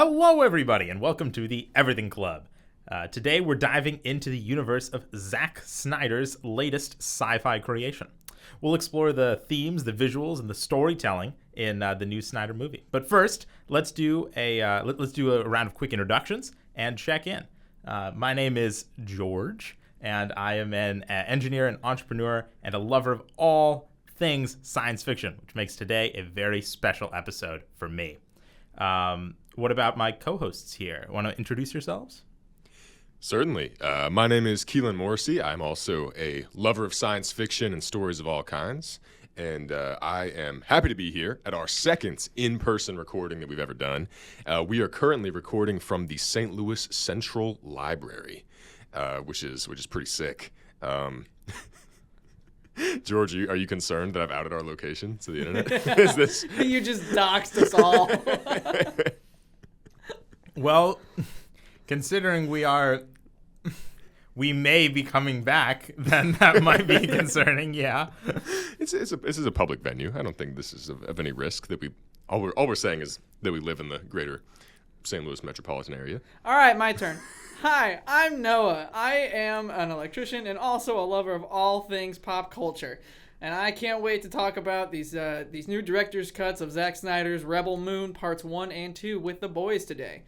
Hello, everybody, and welcome to the Everything Club. Today, we're diving into the universe of Zack Snyder's latest sci-fi creation. We'll explore the themes, the visuals, and the storytelling in the new Snyder movie. But first, let's do a round of quick introductions and check in. My name is George, and I am an engineer and entrepreneur and a lover of all things science fiction, which makes today a very special episode for me. What about my co-hosts here? Want to introduce yourselves? Certainly. My name is Keilan Morrissey. I'm also a lover of science fiction and stories of all kinds. And I am happy to be here at our second in-person recording that we've ever done. We are currently recording from the St. Louis Central Library, which is pretty sick. George, are you concerned that I've outed our location to the internet? Is this? You just doxed us all. Well, considering we may be coming back, then that might be concerning. Yeah, This is a public venue. I don't think this is of any risk. That all we're saying is that we live in the greater St. Louis metropolitan area. All right, my turn. Hi, I'm Noah. I am an electrician and also a lover of all things pop culture. And I can't wait to talk about these new director's cuts of Zack Snyder's Rebel Moon Parts 1 and 2 with the boys today.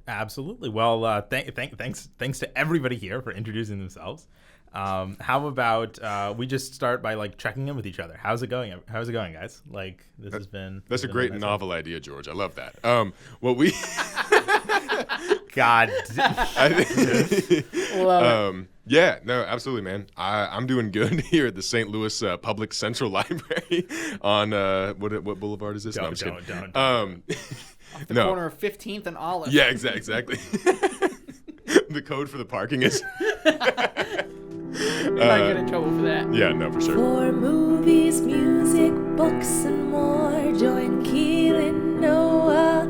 absolutely. Well, thanks to everybody here for introducing themselves. How about we just start by checking in with each other? How's it going? How's it going, guys? That's a great novel idea, George. I love that. God. Love it. Yeah, no, absolutely, man. I'm doing good here at the St. Louis Public Central Library on what boulevard is this? Don't. The corner of 15th and Olive. Yeah, exactly. The code for the parking is. You might get in trouble for that. Yeah, no, for sure. For movies, music, books, and more, join Keilan, Noah,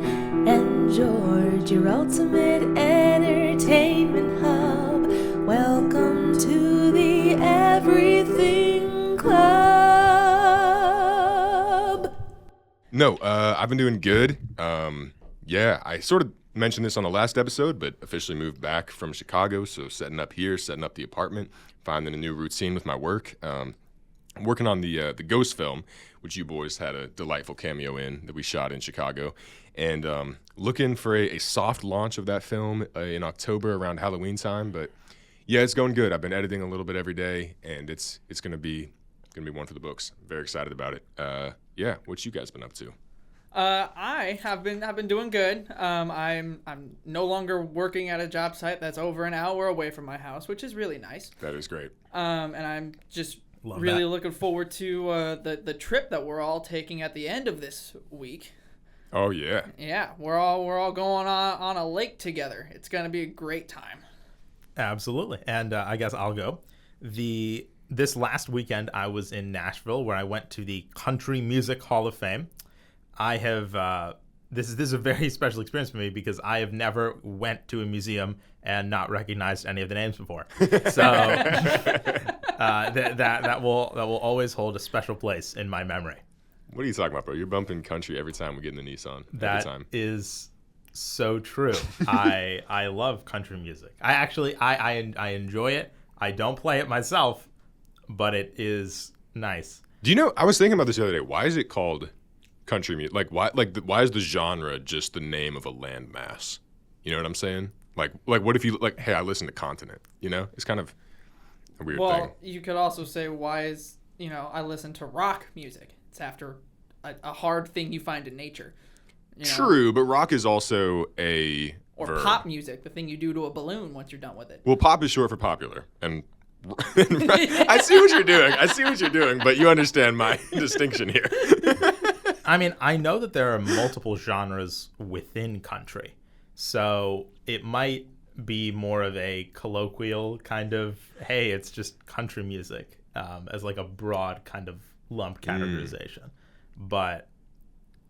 and George, your ultimate entertainment hub. Welcome to the Everything Club. No, I've been doing good. Yeah, I sort of mentioned this on the last episode, but officially moved back from Chicago, so setting up the apartment, finding a new routine with my work. I'm working on the Ghost film, which you boys had a delightful cameo in that we shot in Chicago, and looking for a soft launch of that film in October around Halloween time. But yeah, it's going good. I've been editing a little bit every day, and it's gonna be one for the books. Very excited about it. Yeah, what you guys been up to? I have been doing good. I'm no longer working at a job site that's over an hour away from my house, which is really nice. That is great. And I'm just Love really that. looking forward to the trip that we're all taking at the end of this week. Oh yeah. Yeah, we're all going on a lake together. It's gonna be a great time. Absolutely. And I guess I'll go. This last weekend, I was in Nashville, where I went to the Country Music Hall of Fame. I have this is a very special experience for me because I have never went to a museum and not recognized any of the names before. So that will always hold a special place in my memory. What are you talking about, bro? You're bumping country every time we get in the Nissan. That every time. is so true. I love country music. I enjoy it. I don't play it myself, but it is nice. Do you know? I was thinking about this the other day. Why is it called country music? Why is the genre just the name of a landmass? You know what I'm saying? Like what if you hey, I listen to Continent. You know, it's kind of a weird thing. Well, you could also say, why is I listen to rock music? It's after a hard thing you find in nature. True, but rock is also a Or verb. pop music, the thing you do to a balloon once you're done with it. Well, pop is short for popular, and I see what you're doing. But you understand my distinction here. I mean, I know that there are multiple genres within country, so it might be more of a colloquial kind of, hey, it's just country music, as like a broad kind of lump categorization. But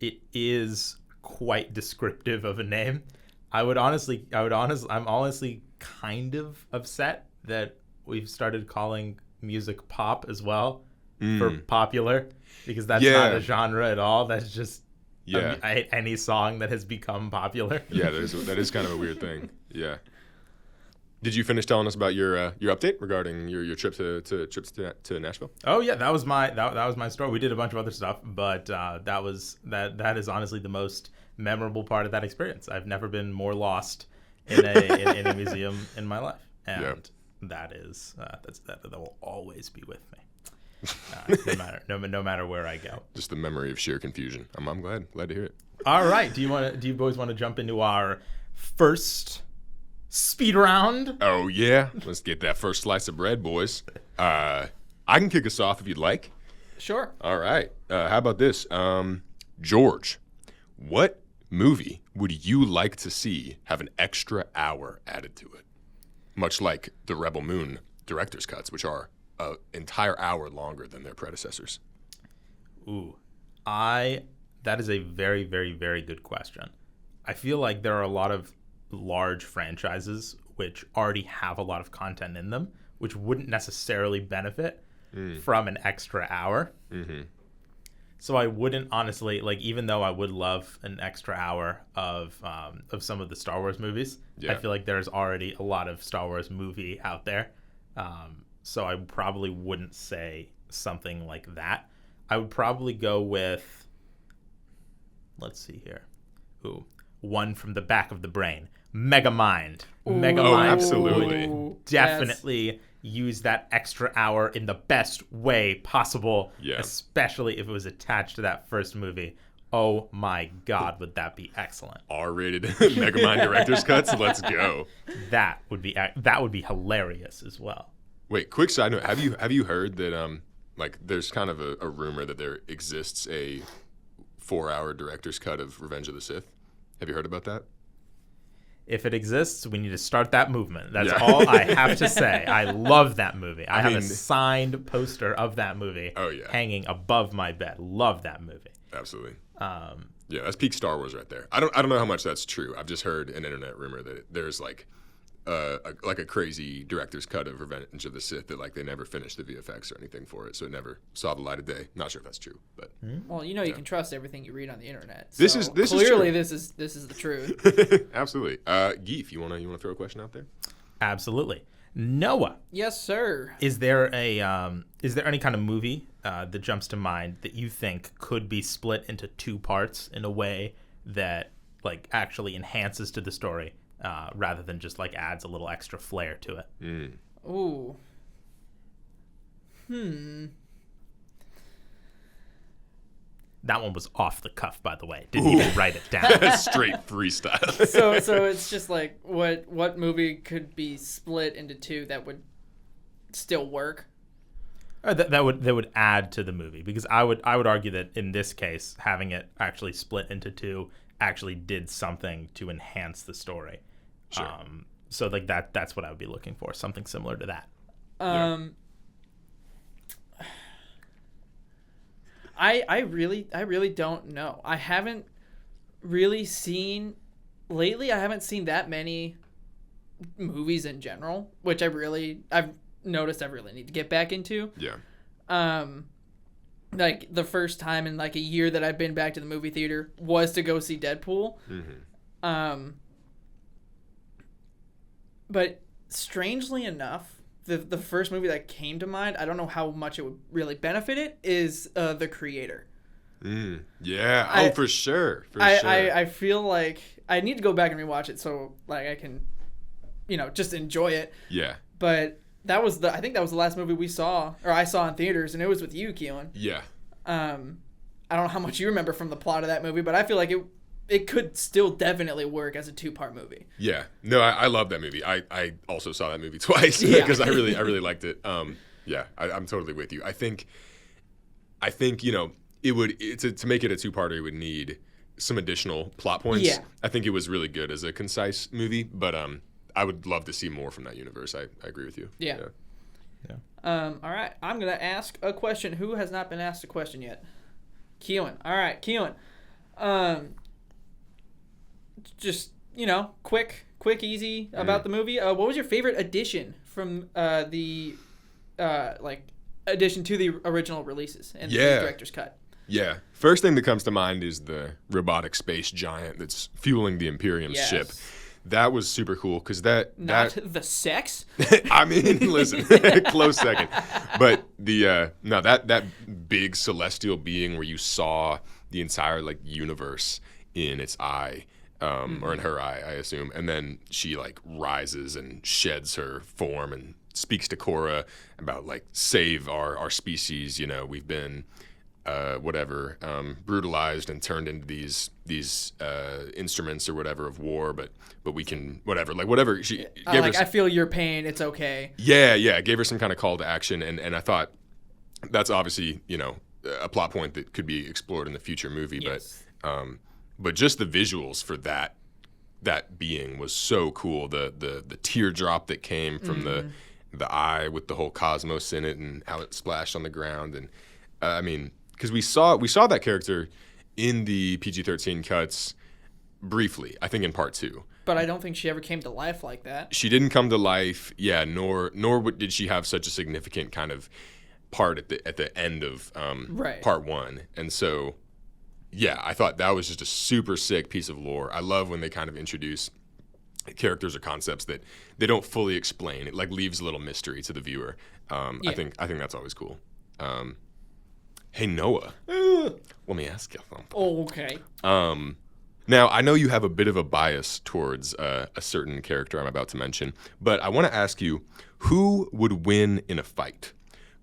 it is quite descriptive of a name. I'm honestly kind of upset that we've started calling music pop as well for popular, because that's not a genre at all. That's just Yeah. Any song that has become popular. Yeah, that is kind of a weird thing. Yeah. Did you finish telling us about your update regarding your trips to Nashville? Oh yeah, that was my story. We did a bunch of other stuff, but that is honestly the most memorable part of that experience. I've never been more lost in a museum in my life, and that will always be with me, no matter where I go. Just the memory of sheer confusion. I'm glad to hear it. All right, do you boys want to jump into our first speed round? Oh yeah, let's get that first slice of bread, boys. I can kick us off if you'd like. Sure. All right. How about this? George, what movie would you like to see have an extra hour added to it? Much like the Rebel Moon director's cuts, which are an entire hour longer than their predecessors. Ooh, that is a very, very, very good question. I feel like there are a lot of large franchises which already have a lot of content in them, which wouldn't necessarily benefit from an extra hour. Mm-hmm. So I wouldn't honestly, like, even though I would love an extra hour of some of the Star Wars movies, I feel like there's already a lot of Star Wars movie out there. So I probably wouldn't say something like that. I would probably go with, let's see here. Ooh, one from the back of the brain. Megamind. Megamind. Absolutely. Definitely use that extra hour in the best way possible, Yeah. especially if it was attached to that first movie. Oh my God, would that be excellent? R-rated Megamind director's cuts. Let's go. That would be hilarious as well. Wait, quick side note. Have you heard that like there's kind of a rumor that there exists a 4-hour director's cut of Revenge of the Sith? Have you heard about that? If it exists, we need to start that movement. That's all I have to say. I love that movie. I have a signed poster of that movie hanging above my bed. Love that movie. Absolutely. Yeah, that's peak Star Wars right there. I don't know how much that's true. I've just heard an internet rumor that there's like a crazy director's cut of Revenge of the Sith that like they never finished the VFX or anything for it, so it never saw the light of day. Not sure if that's true, but well, you can trust everything you read on the internet. So this is clearly true. this is the truth. Absolutely. Geef, you wanna throw a question out there? Absolutely. Noah. Yes, sir. Is there any kind of movie that jumps to mind that you think could be split into two parts in a way that like actually enhances to the story? Rather than just like adds a little extra flair to it. Ooh. That one was off the cuff, by the way. Didn't even write it down. Straight freestyle. So it's just like what movie could be split into two that would still work? That would add to the movie, because I would argue that in this case, having it actually split into two actually did something to enhance the story. Sure. So like that's what I would be looking for, something similar to that. I really don't know. I haven't really seen lately. I haven't seen that many movies in general, which I've noticed I really need to get back into. Yeah. Like the first time in like a year that I've been back to the movie theater was to go see Deadpool. Mm-hmm. But strangely enough, the first movie that came to mind, I don't know how much it would really benefit it, is The Creator. Yeah. For sure. I feel like I need to go back and rewatch it so like I can, just enjoy it. Yeah. But I think that was the last movie we saw, or I saw in theaters, and it was with you, Keilan. Yeah. I don't know how much you remember from the plot of that movie, but I feel like it could still definitely work as a 2-part movie. Yeah. No, I love that movie. I also saw that movie twice because I really liked it. Yeah, I'm totally with you. I think it would to make it a 2-parter, it would need some additional plot points. Yeah. I think it was really good as a concise movie, but I would love to see more from that universe. I agree with you. Yeah. All right. I'm going to ask a question. Who has not been asked a question yet? Keilan. All right, Keilan. Just, quick, easy about the movie. What was your favorite addition from the addition to the original releases and the director's cut? Yeah. First thing that comes to mind is the robotic space giant that's fueling the Imperium's Yes. ship. That was super cool because that The sex? I mean, listen, close second. But that big celestial being where you saw the entire like universe in its eye, or in her eye, I assume, and then she like rises and sheds her form and speaks to Korra about like save our species. You know, we've been brutalized and turned into these instruments or whatever of war, but we can whatever she gave Like, her. I feel your pain. It's okay. Yeah, gave her some kind of call to action, and I thought that's obviously a plot point that could be explored in the future movie, Yes. but just the visuals for that being was so cool. The teardrop that came from the eye with the whole cosmos in it and how it splashed on the ground, and I mean, because we saw that character in the PG-13 cuts briefly, I think in part 2. But I don't think she ever came to life like that. She didn't come to life, yeah. Nor did she have such a significant kind of part at the end of Right. part 1. And so, yeah, I thought that was just a super sick piece of lore. I love when they kind of introduce characters or concepts that they don't fully explain. It like leaves a little mystery to the viewer. Yeah. I think that's always cool. Hey Noah, let me ask you something. Okay. Now, I know you have a bit of a bias towards a certain character I'm about to mention, but I want to ask you, who would win in a fight?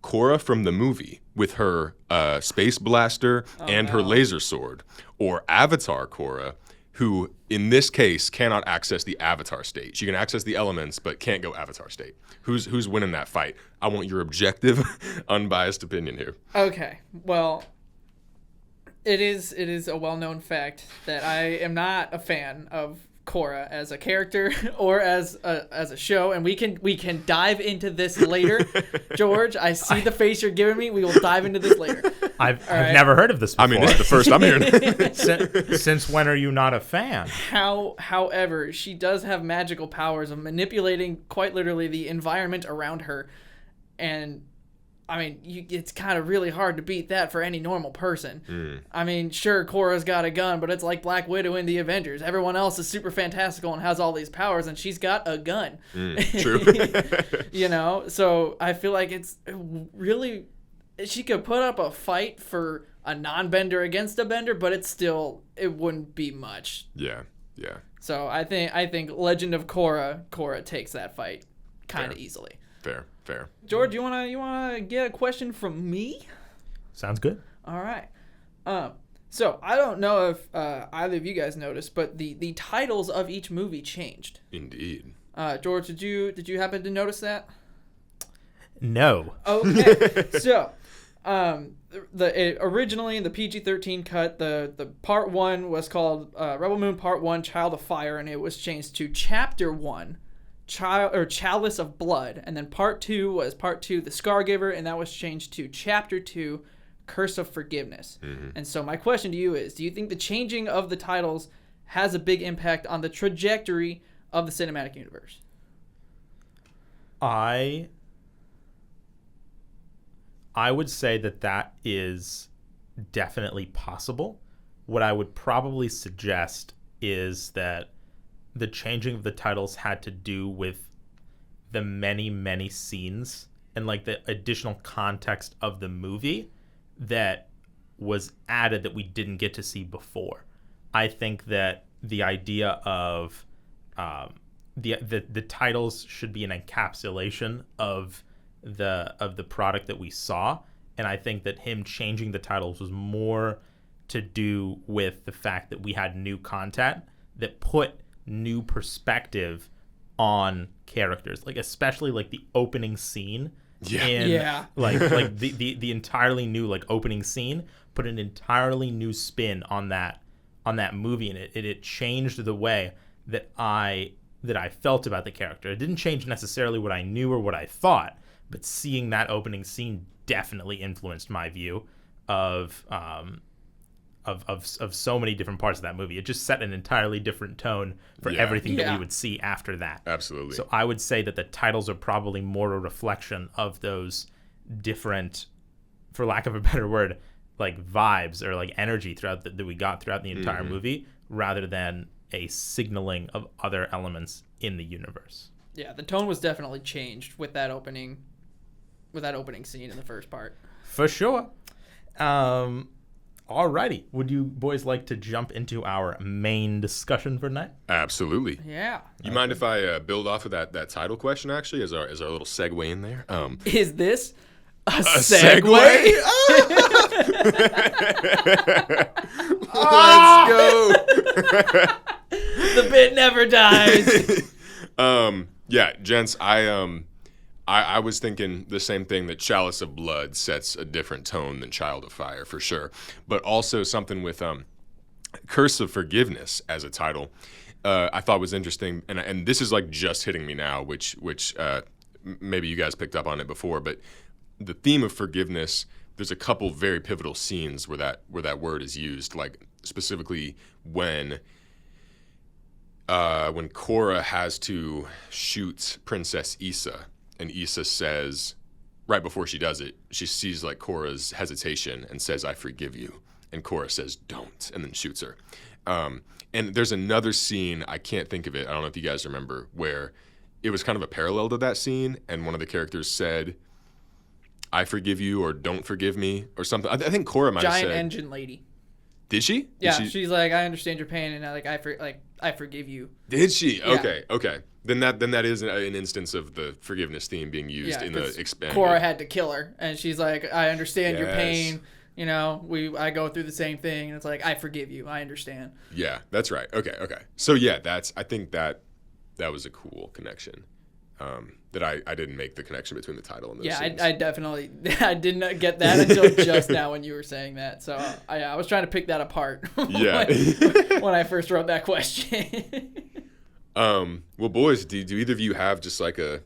Korra from the movie with her space blaster and her laser sword, or Avatar Korra, who in this case cannot access the Avatar state. She can access the elements, but can't go Avatar state. Who's winning that fight? I want your objective, unbiased opinion here. Okay. Well, it is a well-known fact that I am not a fan of Korra as a character or as a show, and we can dive into this later. George, I see the face you're giving me. We will dive into this later. I've right. never heard of this before. I mean, this is the first I'm hearing. Since when are you not a fan? However, she does have magical powers of manipulating quite literally the environment around her, and I mean, it's kind of really hard to beat that for any normal person. I mean, sure, Korra's got a gun, but it's like Black Widow in the Avengers. Everyone else is super fantastical and has all these powers, and she's got a gun. True. So I feel like it's really, she could put up a fight for a non-bender against a bender, but it wouldn't be much. Yeah. So I think Legend of Korra takes that fight kind of easily. Fair. George, you wanna get a question from me? Sounds good. All right. So I don't know if either of you guys noticed, but the titles of each movie changed. Indeed. George, did you happen to notice that? No. Okay. So, originally in the PG-13 cut, the part 1 was called Rebel Moon Part 1: Child of Fire, and it was changed to Chapter 1. Chalice of Blood, and then part 2 was part 2 the Scargiver, and that was changed to chapter 2 Curse of Forgiveness. And so my question to you is, do you think the changing of the titles has a big impact on the trajectory of the cinematic universe? I would say that is definitely possible. What I would probably suggest is that the changing of the titles had to do with the many scenes and like the additional context of the movie that was added that we didn't get to see before. I think that the idea of the titles should be an encapsulation of the product that we saw, and I think that him changing the titles was more to do with the fact that we had new content that put new perspective on characters, like especially like the opening scene. Like the entirely new like opening scene put an entirely new spin on that movie, and it changed the way that I felt about the character. It didn't change necessarily what I knew or what I thought, but seeing that opening scene definitely influenced my view of so many different parts of that movie. It just set an entirely different tone for everything that we would see after that. Absolutely. So I would say that the titles are probably more a reflection of those different, for lack of a better word, like vibes or like energy throughout that we got throughout the entire movie, rather than a signaling of other elements in the universe. Yeah, the tone was definitely changed with that opening scene in the first part. For sure. Alrighty. Would you boys like to jump into our main discussion for tonight? Absolutely. Yeah. You mind if I build off of that title question, actually, as our little segue in there? Is this a segue? Let's go. The bit never dies. Yeah, gents, I was thinking the same thing, that Chalice of Blood sets a different tone than Child of Fire, for sure. But also something with Curse of Forgiveness as a title, I thought was interesting. And this is like just hitting me now, which maybe you guys picked up on it before. But the theme of forgiveness, there's a couple very pivotal scenes where that word is used, like specifically when Korra has to shoot Princess Issa. And Issa says, right before she does it, she sees like Korra's hesitation and says, "I forgive you." And Korra says, "Don't," and then shoots her. And there's another scene, I can't think of it, I don't know if you guys remember, where it was kind of a parallel to that scene, and one of the characters said, "I forgive you," or "Don't forgive me," or something. I think Korra might have said. Giant engine lady. Did she? Yeah, she's like, "I understand your pain, and I forgive you." Did she? Yeah. Okay. Then that is an instance of the forgiveness theme being used in the expanded. Korra had to kill her, and she's like, "I understand your Yes. pain. You know, I go through the same thing." And it's like, "I forgive you. I understand." Yeah, that's right. Okay. So yeah, I think that was a cool connection. That I didn't make the connection between the title and those scenes. I definitely I did not get that until just now when you were saying that. So I was trying to pick that apart. Yeah. when I first wrote that question. Well, boys, do either of you have just like a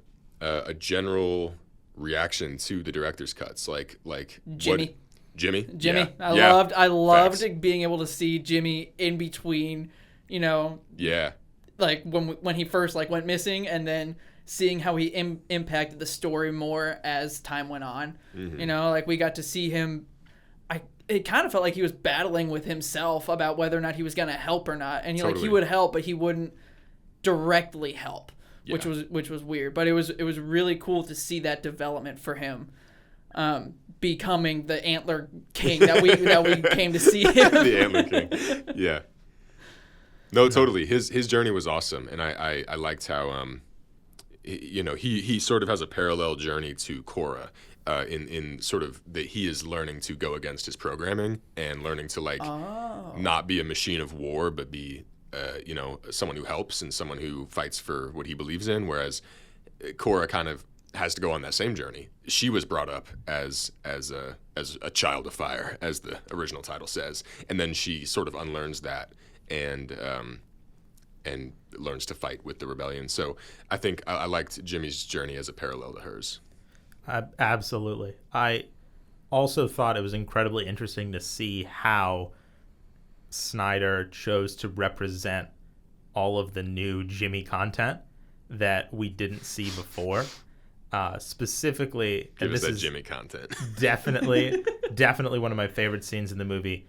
general reaction to the director's cuts? Like Jimmy. Jimmy. Yeah. I loved Facts. being able to see Jimmy in between, Yeah. like when he first like went missing, and then seeing how he impacted the story more as time went on. Mm-hmm. Like we got to see him. It kind of felt like he was battling with himself about whether or not he was going to help or not, and he would help, but he wouldn't directly help, which was weird. But it was really cool to see that development for him, becoming the Antler King that we came to see him. The Antler King. Yeah. No, totally. His journey was awesome, and I liked how he sort of has a parallel journey to Korra, in sort of that he is learning to go against his programming and learning to not be a machine of war, but be someone who helps and someone who fights for what he believes in. Whereas Korra kind of has to go on that same journey. She was brought up as a child of fire, as the original title says, and then she sort of unlearns that and learns to fight with the rebellion. So I think I liked Jimmy's journey as a parallel to hers. Absolutely. I also thought it was incredibly interesting to see how Snyder chose to represent all of the new Jimmy content that we didn't see before. Specifically, Give and us this that is Jimmy content. definitely one of my favorite scenes in the movie,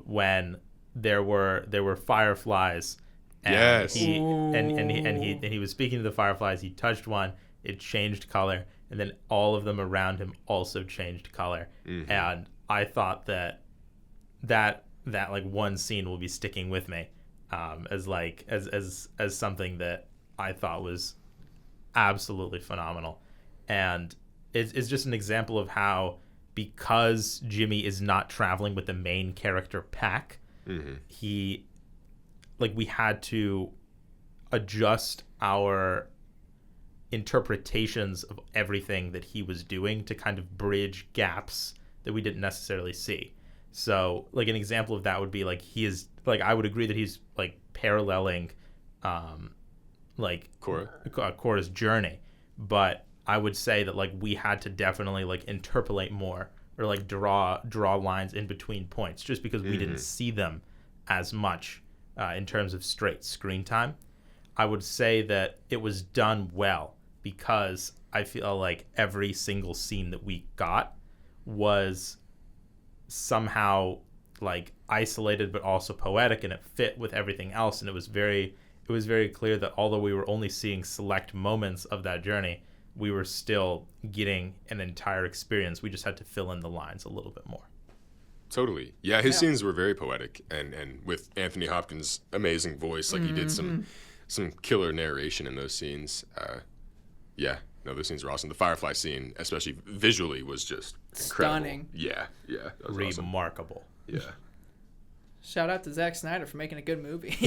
when there were fireflies, and Yes. he was speaking to the fireflies. He touched one, it changed color, and then all of them around him also changed color. Mm-hmm. And I thought that like one scene will be sticking with me, as something that I thought was absolutely phenomenal. And it's just an example of how, because Jimmy is not traveling with the main character pack, mm-hmm. we had to adjust our interpretations of everything that he was doing to kind of bridge gaps that we didn't necessarily see. So like an example of that would be like he is like, I would agree that he's like paralleling Korra's journey, but I would say that like we had to definitely like interpolate more, or like draw lines in between points, just because we didn't see them as much in terms of straight screen time. I would say that it was done well, because I feel like every single scene that we got was somehow like isolated but also poetic, and it fit with everything else. And it was very clear that although we were only seeing select moments of that journey, we were still getting an entire experience. We just had to fill in the lines a little bit more. Totally. Yeah, his scenes were very poetic, and with Anthony Hopkins' amazing voice, like he did some killer narration in those scenes. Those scenes were awesome. The Firefly scene, especially visually, was just incredible. Stunning. Yeah, that was awesome. Remarkable. Yeah. Shout out to Zack Snyder for making a good movie.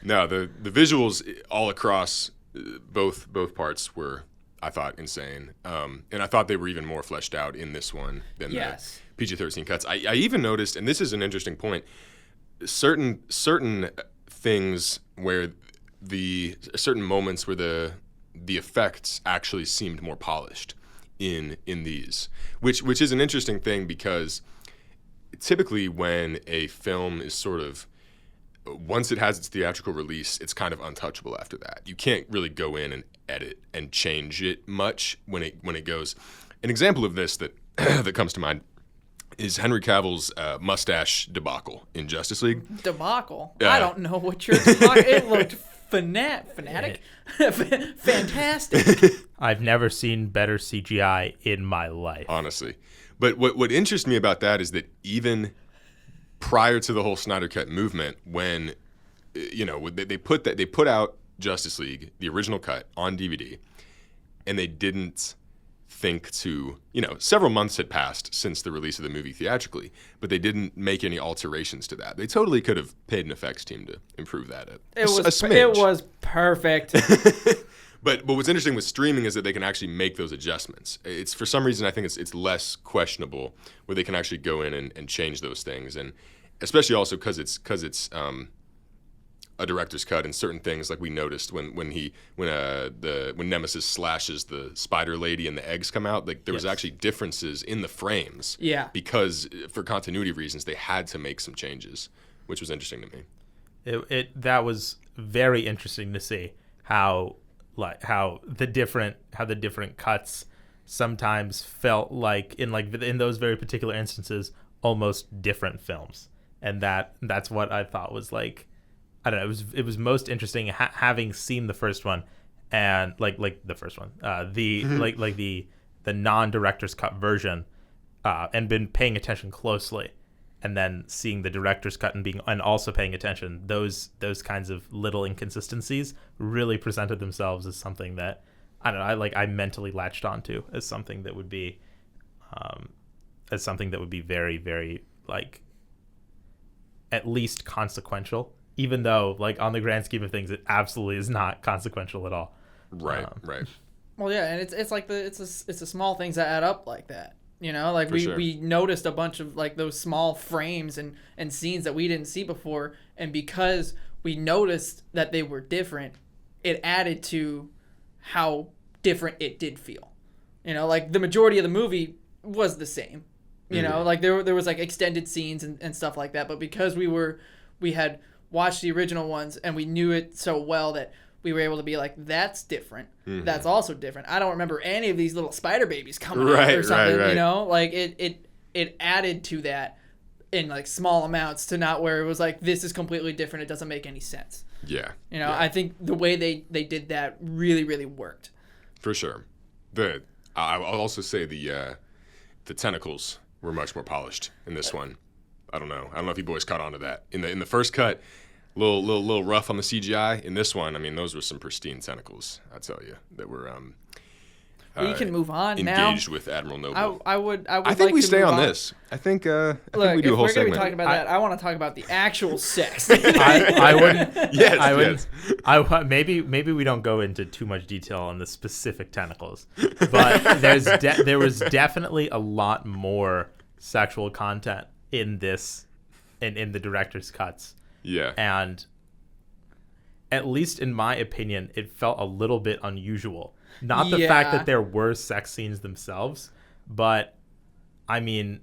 No, the visuals all across both parts were, I thought, insane. And I thought they were even more fleshed out in this one than the PG-13 cuts. I even noticed, and this is an interesting point, certain things where certain moments where the effects actually seemed more polished in these, which is an interesting thing, because typically when a film is sort of, once it has its theatrical release, it's kind of untouchable after that. You can't really go in and edit and change it much when it goes. An example of this that that comes to mind is Henry Cavill's mustache debacle in Justice League. Debacle? I don't know what you're talking. It looked fanatic. Fantastic. I've never seen better CGI in my life. Honestly. But what interests me about that is that even prior to the whole Snyder Cut movement, when they put out Justice League, the original cut, on DVD, and they didn't think to, several months had passed since the release of the movie theatrically, but they didn't make any alterations to that. They totally could have paid an effects team to improve that. It was perfect. But what's interesting with streaming is that they can actually make those adjustments. It's, for some reason, I think it's less questionable, where they can actually go in and change those things, and especially also because it's a director's cut, and certain things, like we noticed when Nemesis slashes the spider lady and the eggs come out, like there was actually differences in the frames. Yeah. Because for continuity reasons, they had to make some changes, which was interesting to me. That was very interesting to see how the different cuts sometimes felt like in those very particular instances almost different films, and that's what I thought was like, I don't know, it was most interesting having seen the first one, and the first one, the non-director's cut version, and been paying attention closely, and then seeing the director's cut and also paying attention. Those kinds of little inconsistencies really presented themselves as something that I don't know, I mentally latched onto as something that would be very, very, like, at least consequential, even though, like, on the grand scheme of things, it absolutely is not consequential at all. Right. Well, yeah, and it's like it's the small things that add up like that. Like sure. we noticed a bunch of like those small frames and scenes that we didn't see before, and because we noticed that they were different, it added to how different it did feel. Like the majority of the movie was the same. Like there was like extended scenes and stuff like that, but because we had watched the original ones and we knew it so well that we were able to be like, that's different. Mm-hmm. That's also different. I don't remember any of these little spider babies coming out or something, right. Like it added to that in like small amounts, to not where it was like, this is completely different. It doesn't make any sense. Yeah. I think the way they did that really, really worked. For sure. I'll also say the tentacles were much more polished in this one. I don't know if you boys caught on to that. In the first cut, little rough on the CGI. In this one, I mean, those were some pristine tentacles, I tell you, that were we can move on engaged now. with Admiral Noble. I think we we stay on on this. I think we do a whole segment. If we're going to be talking about that, I want to talk about the actual sex. I wouldn't. Yes. Maybe we don't go into too much detail on the specific tentacles, but there was definitely a lot more sexual content in this, in the director's cuts. Yeah. And at least in my opinion, it felt a little bit unusual. Not the fact that there were sex scenes themselves, but I mean,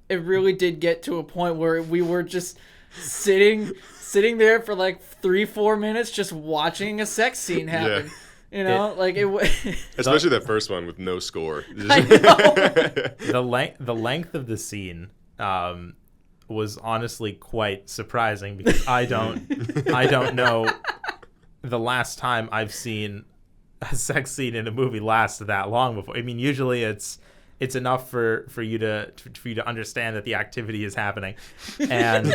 it really did get to a point where we were just sitting there for like 3-4 minutes just watching a sex scene happen. You know, Especially that first one with no score. I know. The length of the scene was honestly quite surprising because I don't know the last time I've seen a sex scene in a movie last that long before. I mean, usually it's enough for you to understand that the activity is happening, and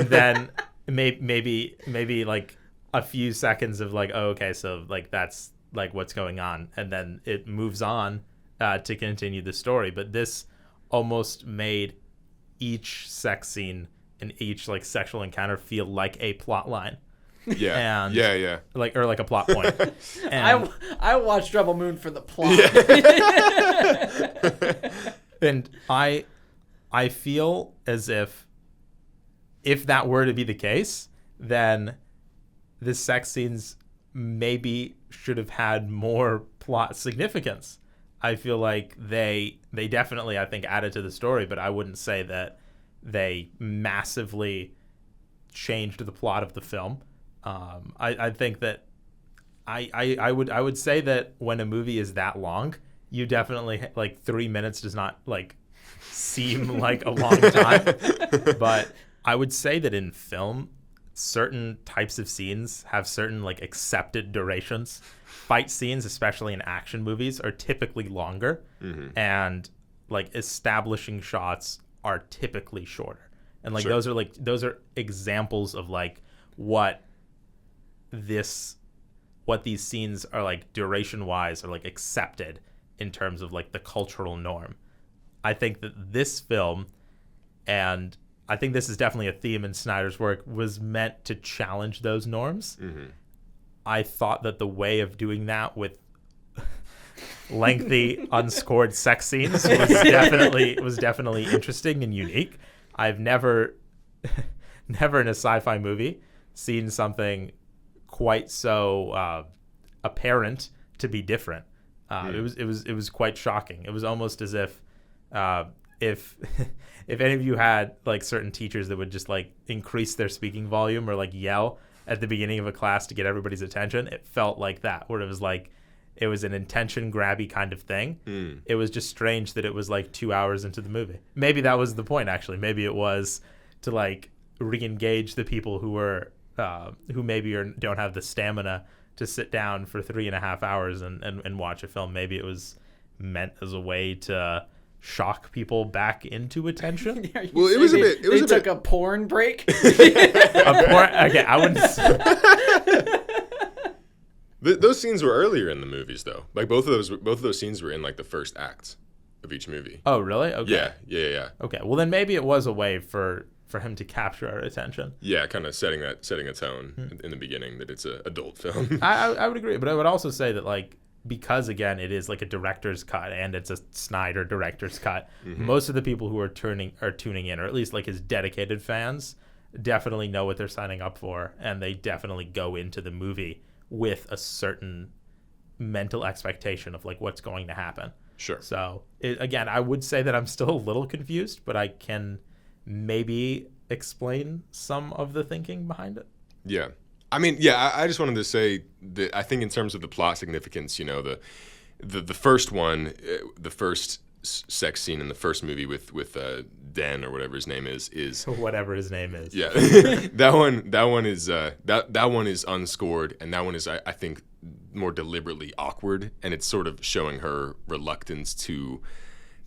then maybe like a few seconds of like, oh, okay, so like that's like what's going on, and then it moves on to continue the story. But this almost made each sex scene and each like sexual encounter feel like a plot line. Yeah. And yeah. like a plot point. And, I watched Rebel Moon for the plot. and I feel as if that were to be the case, then the sex scenes maybe should have had more plot significance. I feel like they definitely, I think, added to the story, but I wouldn't say that they massively changed the plot of the film. I think that I would say that when a movie is that long, you definitely like 3 minutes does not like seem like a long time, but I would say that in film, certain types of scenes have certain like accepted durations. Fight scenes, especially in action movies, are typically longer, and like establishing shots are typically shorter. And like Sure. those are examples of like what these scenes are like duration wise are like accepted in terms of like the cultural norm. I think that this film, and I think this is definitely a theme in Snyder's work, was meant to challenge those norms. I thought that the way of doing that with lengthy unscored sex scenes was definitely interesting and unique. I've never in a sci-fi movie seen something quite so apparent to be different. It was quite shocking. It was almost as if any of you had like certain teachers that would just like increase their speaking volume or like yell at the beginning of a class to get everybody's attention. It felt like that, where it was like it was an attention grabby kind of thing. It was just strange that it was like 2 hours into the movie. Maybe that was the point, actually. Maybe it was to like re-engage the people who were who maybe don't have the stamina to sit down for 3.5 hours and watch a film. Maybe it was meant as a way to shock people back into attention. Well, it was a bit. They took a porn break. Okay, I wouldn't. Those scenes were earlier in the movies, though. Like both of those scenes were in like the first act of each movie. Oh, really? Okay. Yeah. Okay. Well, then maybe it was a way for him to capture our attention. Yeah, kind of setting a tone in the beginning that it's an adult film. I would agree, but I would also say that like, because again it is like a director's cut and it's a Snyder director's cut, most of the people who are tuning in, or at least like his dedicated fans, definitely know what they're signing up for, and they definitely go into the movie with a certain mental expectation of like what's going to happen. Sure. So again, I would say that I'm still a little confused, but I can maybe explain some of the thinking behind it. Yeah. I mean, yeah, I just wanted to say that I think in terms of the plot significance, you know, the first one, the first sex scene in the first movie with Dan or whatever his name is whatever his name is. Yeah. that one is unscored, and that one is I think more deliberately awkward, and it's sort of showing her reluctance to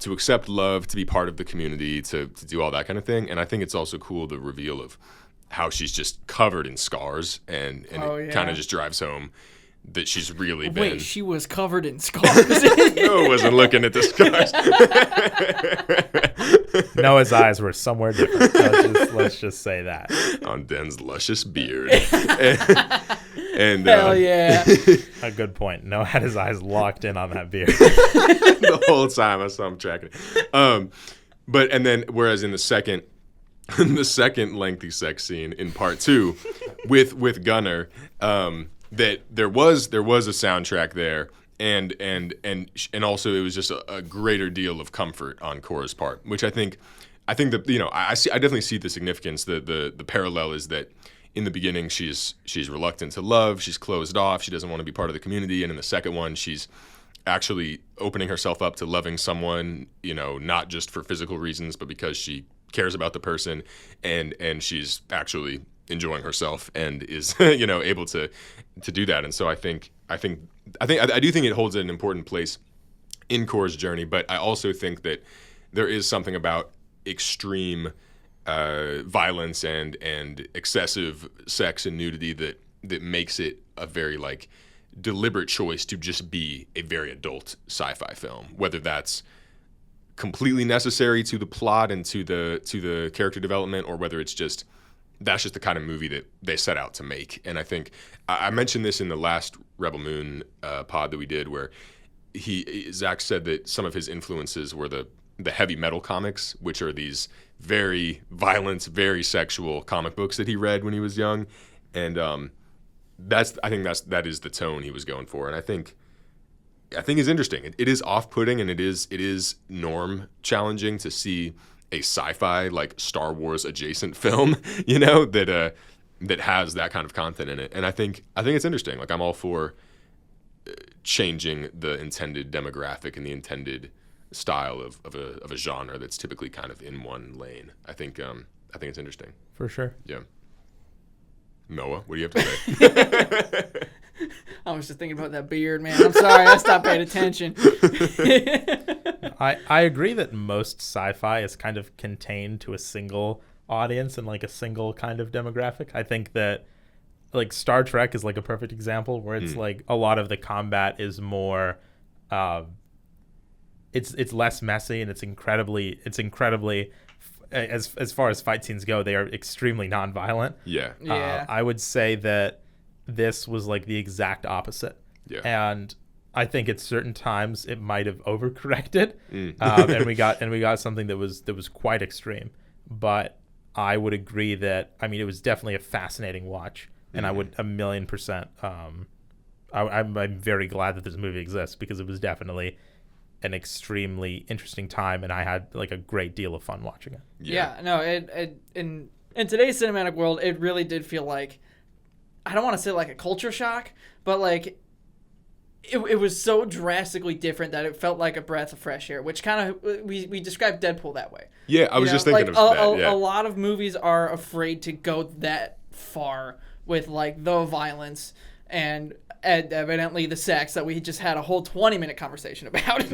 accept love, to be part of the community, to do all that kind of thing. And I think it's also cool, the reveal of how she's just covered in scars, and it kind of just drives home that she's really been... Wait, she was covered in scars? Noah wasn't looking at the scars. Noah's eyes were somewhere different. Let's just say that. On Den's luscious beard. And Hell yeah. A good point. Noah had his eyes locked in on that beard. The whole time I saw him tracking it. But then, whereas in the second lengthy sex scene in part 2 with Gunnar, that there was a soundtrack there, and also it was just a greater deal of comfort on Cora's part, which I think that, you know, I definitely see the significance. The parallel is that in the beginning she's reluctant to love, she's closed off, she doesn't want to be part of the community, and in the second one she's actually opening herself up to loving someone, not just for physical reasons, but because she cares about the person, and she's actually enjoying herself and is able to do that. And so I do think it holds an important place in Cora's journey, but I also think that there is something about extreme violence and excessive sex and nudity that makes it a very deliberate choice to just be a very adult sci-fi film, whether that's completely necessary to the plot and to the character development, or whether that's just the kind of movie that they set out to make. And I think I mentioned this in the last Rebel Moon pod that we did, where Zack said that some of his influences were the heavy metal comics, which are these very violent, very sexual comic books that he read when he was young, and that is the tone he was going for. And I think it's interesting. It is off-putting, and it is norm challenging to see a sci-fi Star Wars adjacent film, that has that kind of content in it. And I think it's interesting. I'm all for changing the intended demographic and the intended style of a genre that's typically kind of in one lane. I think it's interesting. For sure. Yeah. Noah, what do you have to say? I was just thinking about that beard, man. I'm sorry, I stopped paying attention. I agree that most sci-fi is kind of contained to a single audience and a single kind of demographic. I think that Star Trek is a perfect example, where it's a lot of the combat is more it's less messy, and it's incredibly as far as fight scenes go, they are extremely non-violent. Yeah. I would say that this was the exact opposite. Yeah. And I think at certain times it might have overcorrected, and we got something that was quite extreme. But I would agree that it was definitely a fascinating watch, and I would 1,000,000%. I'm very glad that this movie exists, because it was definitely an extremely interesting time, and I had a great deal of fun watching it. Yeah, no, it in today's cinematic world, it really did feel like, I don't want to say a culture shock, but it was so drastically different that it felt like a breath of fresh air, which kind of, we described Deadpool that way. Yeah, I was just thinking of that. Yeah. A lot of movies are afraid to go that far with the violence and evidently the sex that we just had a whole 20-minute conversation about.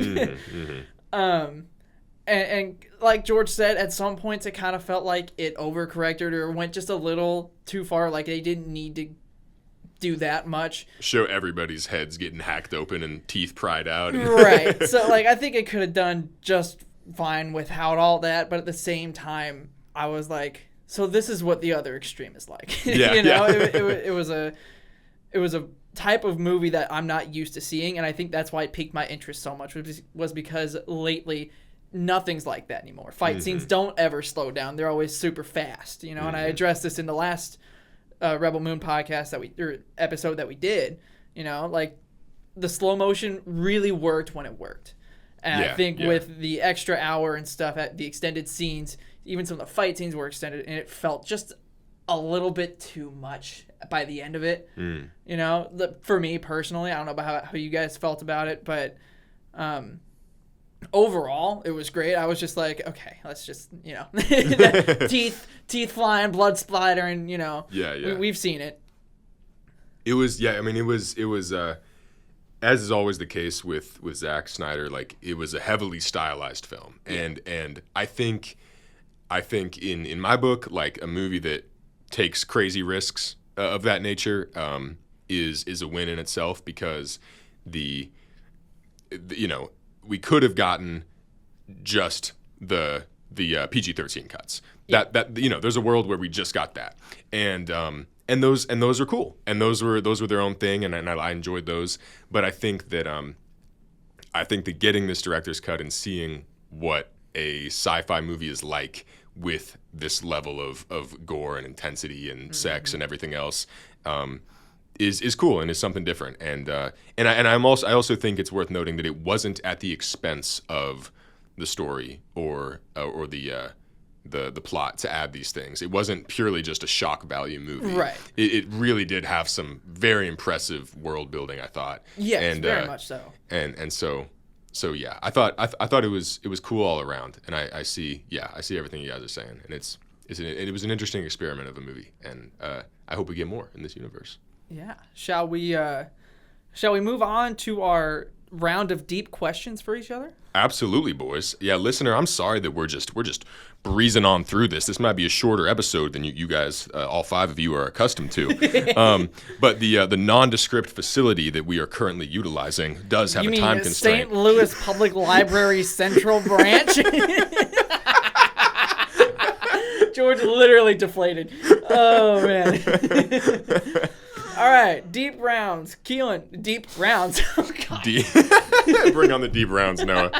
And like George said, at some points it kind of felt like it overcorrected or went just a little too far. They didn't need to do that much. Show everybody's heads getting hacked open and teeth pried out. Right. So I think it could have done just fine without all that, but at the same time I was so this is what the other extreme is like. Yeah, It was a type of movie that I'm not used to seeing, and I think that's why it piqued my interest so much, was because lately nothing's like that anymore. Fight scenes don't ever slow down. They're always super fast, and I addressed this in the last Rebel Moon podcast episode that we did, the slow motion really worked when it worked. And I think with the extra hour and stuff, at the extended scenes, even some of the fight scenes were extended, and it felt just a little bit too much by the end of it. For me personally, I don't know about how you guys felt about it, but overall it was great. I was just okay, let's just teeth flying, blood splattering, we've seen it. It was as is always the case with Zack Snyder, it was a heavily stylized film. And I think in my book, a movie that takes crazy risks of that nature is a win in itself, because we could have gotten just the PG-13 cuts. That there's a world where we just got that, and those are cool, and those were their own thing, and I enjoyed those. But I think that getting this director's cut and seeing what a sci-fi movie is like with this level of gore and intensity and sex and everything else is cool and is something different. And I also think it's worth noting that it wasn't at the expense of the story or the the plot to add these things. It wasn't purely just a shock value movie. Right. It really did have some very impressive world building, I thought. Yes, and, very much so. And so yeah, I thought it was cool all around, and I see everything you guys are saying, and it was an interesting experiment of a movie, and I hope we get more in this universe. Yeah. Shall we move on to our round of deep questions for each other? Absolutely, boys. Yeah, listener, I'm sorry that we're just breezing on through this. This might be a shorter episode than you guys, all 5 of you, are accustomed to. But the nondescript facility that we are currently utilizing does have a time constraint. St. Louis Public Library Central Branch? George literally deflated. Oh, man. All right, deep rounds. Keilan, deep rounds. Oh, God. Bring on the deep rounds, Noah.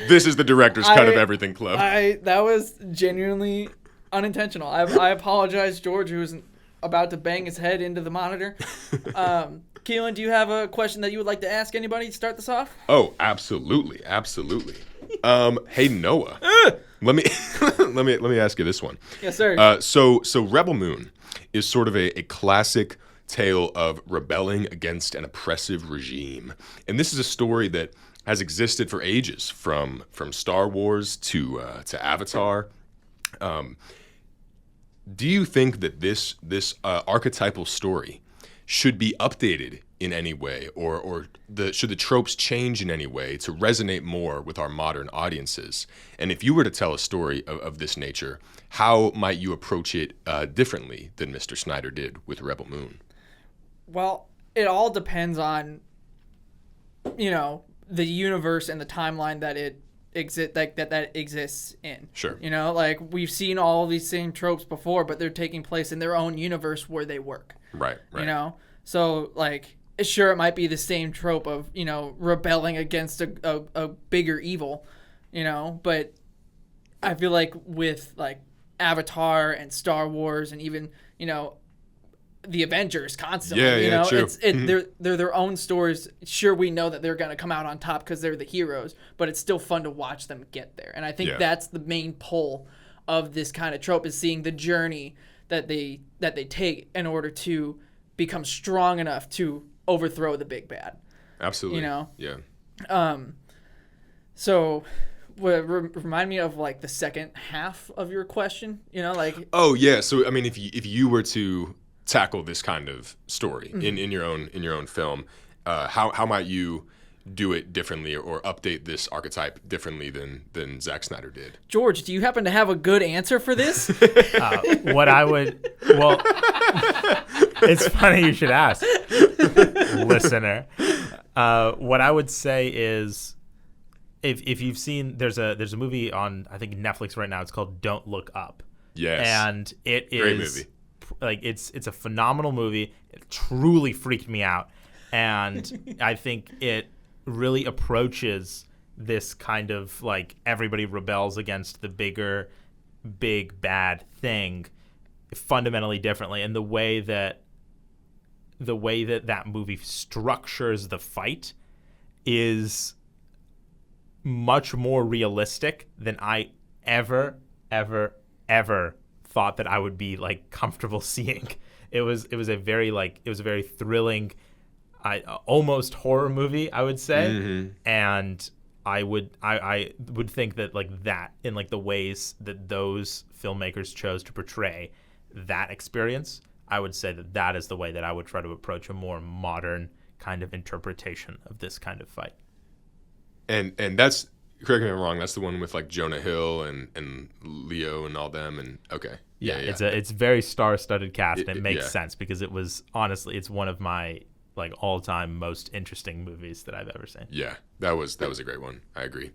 This is the director's cut of Everything Club. That was genuinely unintentional. I apologize, George, who was about to bang his head into the monitor. Keilan, do you have a question that you would like to ask anybody to start this off? Oh, absolutely. Hey, Noah. Let me ask you this one. Yes, sir. So Rebel Moon is sort of a classic tale of rebelling against an oppressive regime. And this is a story that has existed for ages, from Star Wars to Avatar. Do you think that this archetypal story should be updated in any way, or should the tropes change in any way to resonate more with our modern audiences? And if you were to tell a story of this nature, how might you approach it differently than Mr. Snyder did with Rebel Moon? Well, it all depends on, the universe and the timeline that it that exists in. Sure. Like, we've seen all of these same tropes before, but they're taking place in their own universe where they work. Right. So, like, sure, it might be the same trope of, rebelling against a bigger evil, but I feel like with, like, Avatar and Star Wars and even, the Avengers constantly, true. They're their own stories. Sure, we know that they're going to come out on top because they're the heroes, but it's still fun to watch them get there. And I think that's the main pull of this kind of trope, is seeing the journey that they take in order to become strong enough to overthrow the big bad. Absolutely. Yeah. So remind me of, like, the second half of your question, Oh yeah. So I mean, if you were to tackle this kind of story in your own film, how might you do it differently, or update this archetype differently than Zack Snyder did? George, do you happen to have a good answer for this? It's funny you should ask, listener. What I would say is, if you've seen, there's a movie on, I think, Netflix right now. It's called Don't Look Up. Yes. And it is great movie. Like, it's a phenomenal movie. It truly freaked me out, and I think it really approaches this kind of, like, everybody rebels against the big bad thing fundamentally differently. And the way that movie structures the fight is much more realistic than I ever thought that I would be, like, comfortable seeing. It was a very thrilling, almost horror movie, I would say. Mm-hmm. And I would think that, like, that, in, like, the ways that those filmmakers chose to portray that experience, I would say that is the way that I would try to approach a more modern kind of interpretation of this kind of fight. And that's, correct me if I'm wrong, that's the one with, like, Jonah Hill and Leo and all them, and okay. Yeah. It's very star-studded cast, and it makes sense, because it was, honestly, it's one of my, like, all-time most interesting movies that I've ever seen. Yeah, that was a great one. I agree.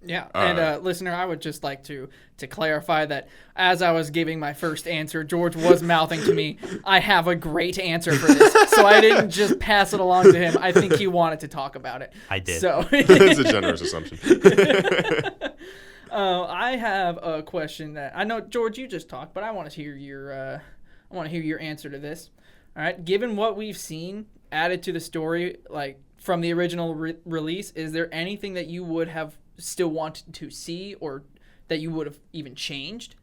Yeah, and listener, I would just like to clarify that as I was giving my first answer, George was mouthing to me, "I have a great answer for this," so I didn't just pass it along to him. I think he wanted to talk about it. I did. So that's a generous assumption. I have a question that I know, George, you just talked, but I want to hear your answer to this. All right, given what we've seen added to the story, like, from the original release, is there anything that you would have still wanted to see, or that you would have even changed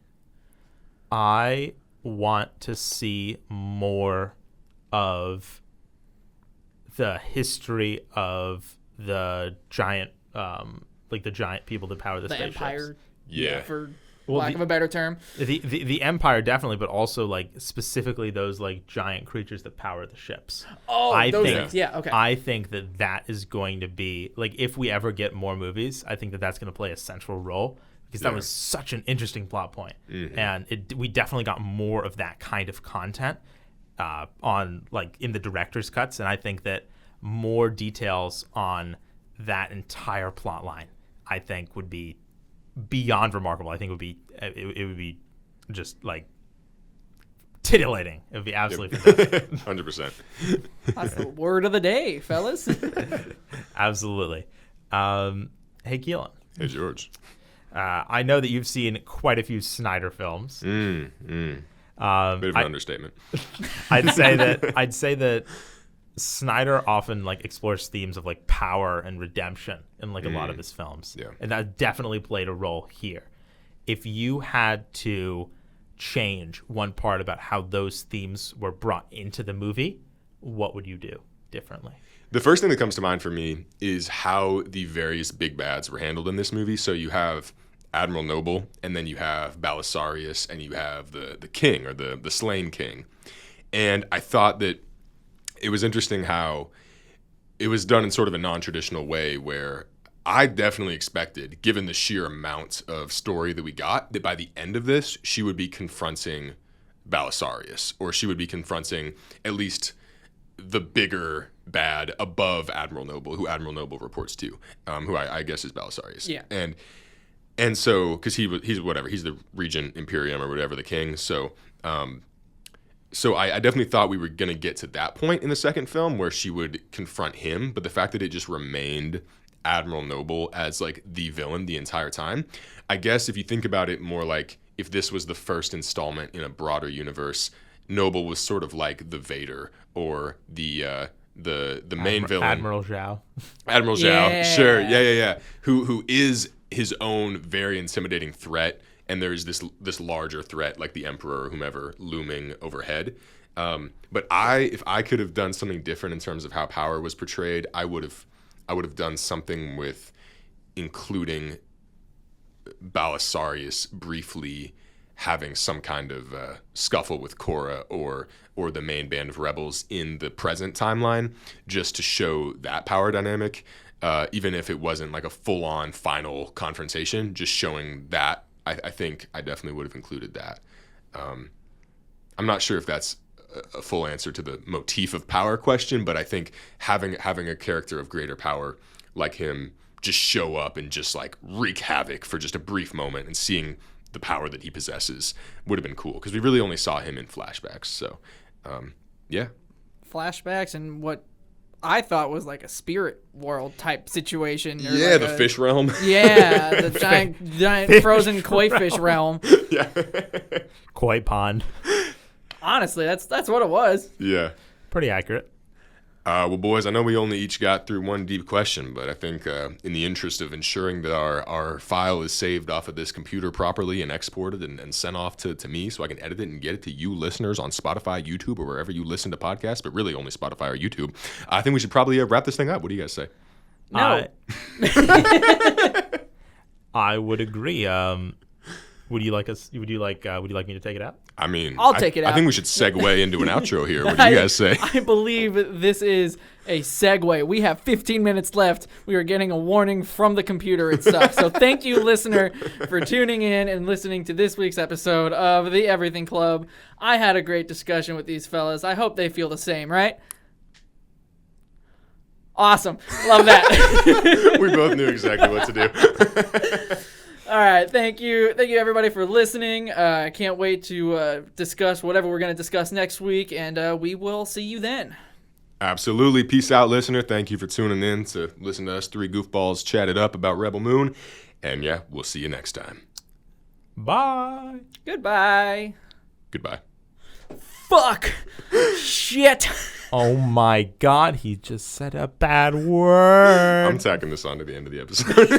I want to see more of the history of the giant, like the giant people that power the spaceships. Empire. Yeah. For lack of a better term. The Empire definitely, but also like specifically those like giant creatures that power the ships. Oh, things. Yeah, okay. I think that is going to be like, if we ever get more movies, I think that's going to play a central role, because that was such an interesting plot point. And we definitely got more of that kind of content on like in the director's cuts, and I think that more details on that entire plot line, I think, would be beyond remarkable. I think it would be just like titillating. It would be absolutely fantastic. 100%. That's the word of the day, fellas. Absolutely. Hey, Keilan. Hey, George. I know that you've seen quite a few Snyder films. Bit of an understatement. I'd say that Snyder often like explores themes of like power and redemption in like a lot of his films. Yeah. And that definitely played a role here. If you had to change one part about how those themes were brought into the movie, what would you do differently? The first thing that comes to mind for me is how the various big bads were handled in this movie. So you have Admiral Noble, and then you have Belisarius, and you have the king, or the slain king. And I thought that it was interesting how it was done in sort of a non-traditional way, where I definitely expected, given the sheer amount of story that we got, that by the end of this, she would be confronting Belisarius, or she would be confronting at least the bigger bad above Admiral Noble, who Admiral Noble reports to, who I guess is Belisarius. Yeah. And so, because he's whatever, he's the Regent Imperium or whatever, the king. So I definitely thought we were going to get to that point in the second film where she would confront him, but the fact that it just remained Admiral Noble as like the villain the entire time, I guess if you think about it more like if this was the first installment in a broader universe, Noble was sort of like the Vader or the main villain. Admiral Zhao. Admiral Zhao, sure, yeah. Who is his own very intimidating threat, and there's this larger threat like the Emperor or whomever looming overhead. But if I could have done something different in terms of how power was portrayed, I would have done something with including Belisarius briefly having some kind of scuffle with Korra or the main band of rebels in the present timeline, just to show that power dynamic, even if it wasn't like a full-on final confrontation, just showing that. I think I definitely would have included that. I'm not sure if that's a full answer to the motif of power question, but I think having a character of greater power like him just show up and just like wreak havoc for just a brief moment, and seeing the power that he possesses would have been cool, because we really only saw him in flashbacks. So, yeah. Flashbacks and what I thought was like a spirit world type situation. Or Yeah, like the fish realm. Yeah, the giant frozen koi fish realm. Yeah. Koi pond. Honestly, that's what it was. Yeah. Pretty accurate. Well, boys, I know we only each got through one deep question, but I think in the interest of ensuring that our file is saved off of this computer properly and exported and sent off to me so I can edit it and get it to you listeners on Spotify, YouTube, or wherever you listen to podcasts, but really only Spotify or YouTube, I think we should probably wrap this thing up. What do you guys say? No. I would agree. Would you like me to take it out? I mean, I'll take it out. I think we should segue into an outro here. What do you guys say? I believe this is a segue. We have 15 minutes left. We are getting a warning from the computer itself. So thank you, listener, for tuning in and listening to this week's episode of The Everything Club. I had a great discussion with these fellas. I hope they feel the same, right? Awesome. Love that. We both knew exactly what to do. All right, thank you everybody for listening. I can't wait to discuss whatever we're going to discuss next week, and we will see you then. Absolutely. Peace out, listener. Thank you for tuning in to listen to us three goofballs chat it up about Rebel Moon, and yeah, we'll see you next time. Bye. Goodbye. Goodbye. Fuck. Shit. Oh my God, he just said a bad word. I'm tacking this on to the end of the episode.